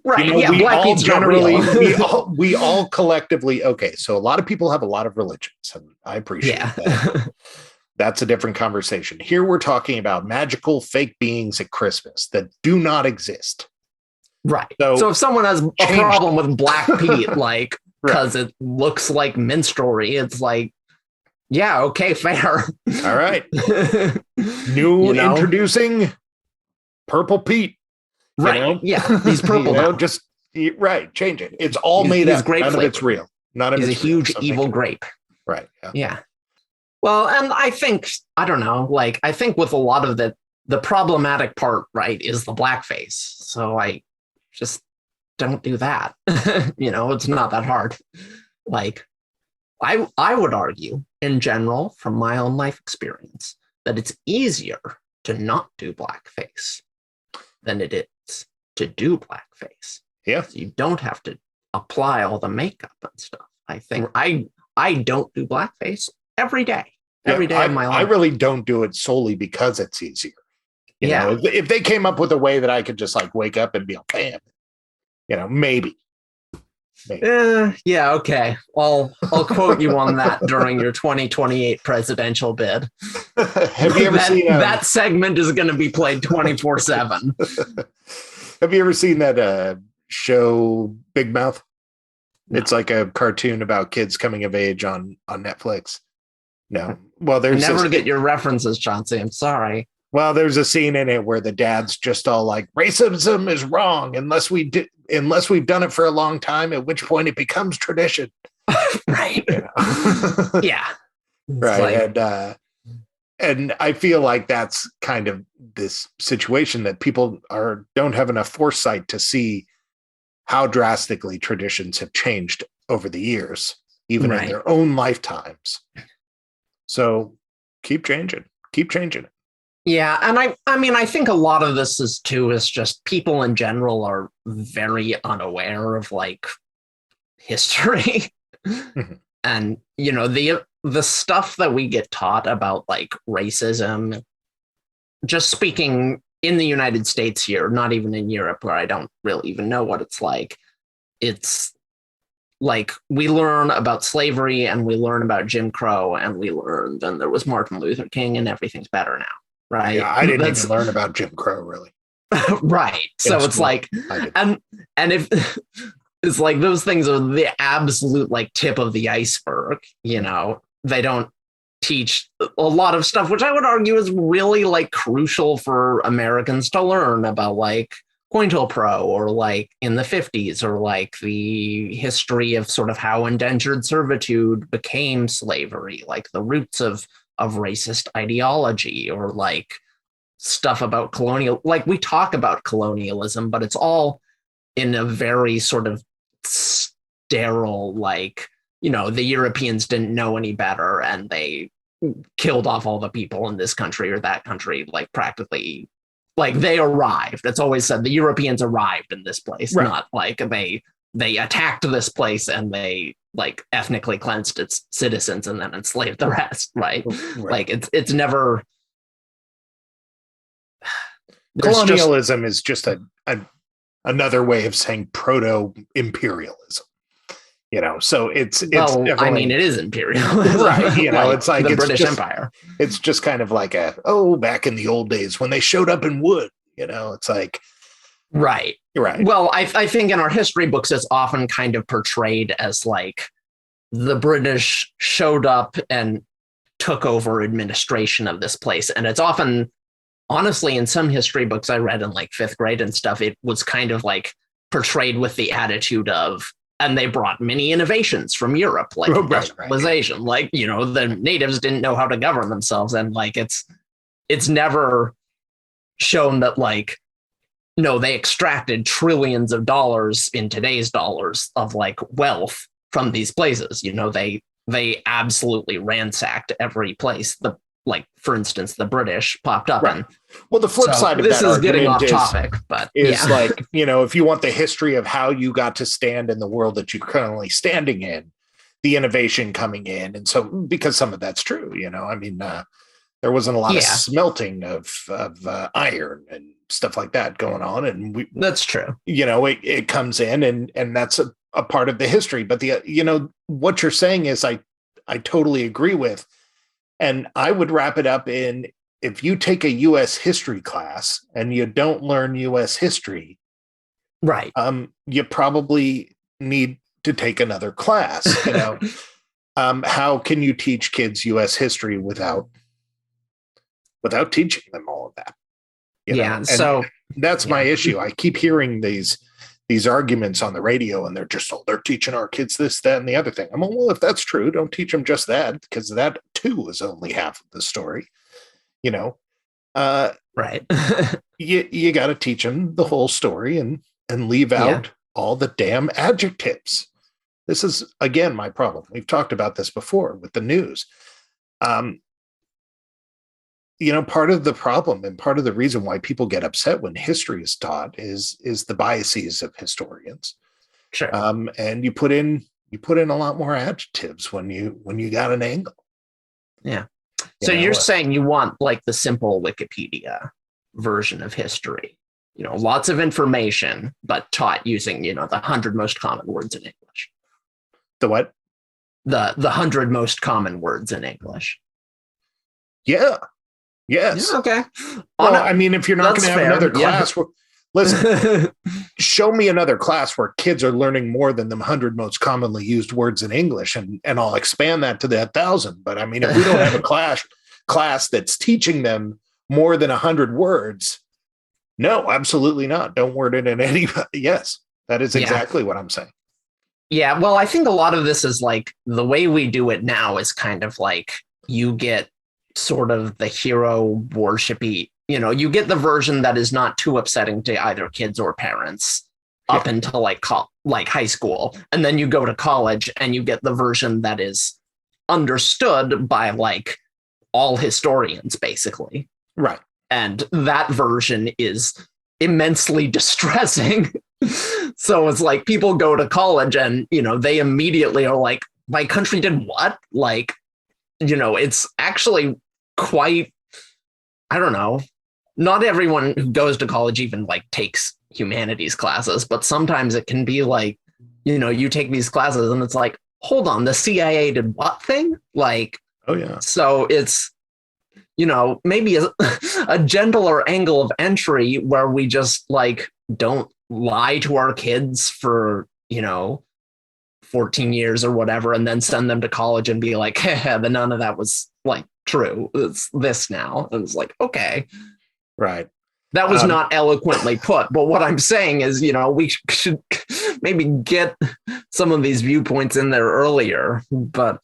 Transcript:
Right. You know, Yeah. we Black all meat's not generally, real. we all collectively, okay, so a lot of people have a lot of religions, and I appreciate Yeah. that. That's a different conversation. Here we're talking about magical fake beings at Christmas that do not exist. Right. So So if someone has a change problem with Black Pete, like, right. because it looks like minstrelry, it's like, yeah, okay, fair. All right. New You know? introducing Purple Pete. You Right. know, Yeah. He's purple now. just right, change it. It's all made He's up. grape None of it's flavored. real. None of He's a it's real. huge So make evil it grape. right. Yeah. Yeah. Well, and I think, I don't know, like, I think with a lot of the problematic part, right, is the blackface. So I just don't do that. It's not that hard. Like, I would argue, in general, from my own life experience, that it's easier to not do blackface than it is to do blackface. Yeah. So you don't have to apply all the makeup and stuff. I think I don't do blackface every day. Every day of my life. I really don't do it solely because it's easier. You know, if they came up with a way that I could just like wake up and be like, bam, maybe. Yeah, okay. I'll quote you on that during your 2028 presidential bid. Have you ever seen that segment is going to be played 24/7. Have you ever seen that show Big Mouth? No. It's like a cartoon about kids coming of age on Netflix. No. Well, I never get your references, Chauncey. I'm sorry. Well, there's a scene in it where the dad's just all like, racism is wrong unless we've done it for a long time, at which point it becomes tradition. Right. Yeah. Right. Like, and I feel like that's kind of this situation that people don't have enough foresight to see how drastically traditions have changed over the years, even in their own lifetimes. So keep changing it. Yeah, and I think a lot of this is just people in general are very unaware of like history. Mm-hmm. And the stuff that we get taught about like racism, just speaking in the United States here, not even in Europe where I don't really even know what it's like. It's like we learn about slavery and we learn about Jim Crow and we learn then there was Martin Luther King and everything's better now. Right. Yeah, I didn't even learn about Jim Crow, really. Right. So it's like, and if it's like those things are the absolute like tip of the iceberg, they don't teach a lot of stuff, which I would argue is really like crucial for Americans to learn about like COINTELPRO or like in the 50s or like the history of sort of how indentured servitude became slavery, like the roots of racist ideology or like stuff about colonial, like we talk about colonialism, but it's all in a very sort of sterile, like, the Europeans didn't know any better and they killed off all the people in this country or that country, like practically like they arrived. It's always said the Europeans arrived in this place, not like they attacked this place and they like ethnically cleansed its citizens and then enslaved the rest, right? Like it's never. Colonialism is just another way of saying proto-imperialism. So it's I mean, it is imperialism, right? Like it's like the British Empire. It's just kind of like back in the old days when they showed up in wood. It's like. Right. Right. Well, I think in our history books, it's often kind of portrayed as like the British showed up and took over administration of this place. And it's often, honestly, in some history books I read in like 5th grade and stuff, it was kind of like portrayed with the attitude of, and they brought many innovations from Europe, like industrialization, like, the natives didn't know how to govern themselves. And like, it's never shown that like, no, they extracted trillions of dollars in today's dollars of like wealth from these places. They absolutely ransacked every place. For instance, the British popped up. Right. Well, the flip side of this that is getting off is, topic, but is like, if you want the history of how you got to stand in the world that you're currently standing in, the innovation coming in. And so, because some of that's true, I mean, there wasn't a lot of smelting of iron and stuff like that going on. And that's true. It comes in and that's a part of the history. But what you're saying is I totally agree with. And I would wrap it up in, if you take a U.S. history class and you don't learn U.S. history, right? You probably need to take another class. How can you teach kids U.S. history without teaching them all of that? So that's my issue. I keep hearing these arguments on the radio, and they're teaching our kids this, that, and the other thing. I'm like, well, if that's true, don't teach them just that, because that too is only half of the story. Right. you got to teach them the whole story and leave out all the damn adjectives. This is, again, my problem. We've talked about this before with the news. Part of the problem and part of the reason why people get upset when history is taught is the biases of historians. Sure. And you put in a lot more adjectives when you got an angle. Yeah. So you're saying you want like the simple Wikipedia version of history, lots of information, but taught using, the 100 most common words in English. The what? The 100 most common words in English. Yeah. Yes. Yeah, okay. If you're not going to have another class, listen, show me another class where kids are learning more than the 100 most commonly used words in English, and I'll expand that to that 1,000. But if we don't have a class that's teaching them more than 100 words, no, absolutely not. Don't word it in any. Yes, that is exactly what I'm saying. Yeah, well, I think a lot of this is like the way we do it now is kind of like you get sort of the hero worshipy, you get the version that is not too upsetting to either kids or parents up until like high school. And then you go to college and you get the version that is understood by like all historians, basically. Right. And that version is immensely distressing. So it's like people go to college and, they immediately are like, my country did what? Like, it's actually quite, I don't know. Not everyone who goes to college even like takes humanities classes, but sometimes it can be like, you take these classes and it's like, hold on, the CIA did what thing? Like, oh yeah. So it's, maybe a gentler angle of entry where we just like don't lie to our kids for 14 years or whatever, and then send them to college and be like, hey, none of that was like true. It's this now. And it's like, okay, right. That was not eloquently put, but what I'm saying is, we should maybe get some of these viewpoints in there earlier. But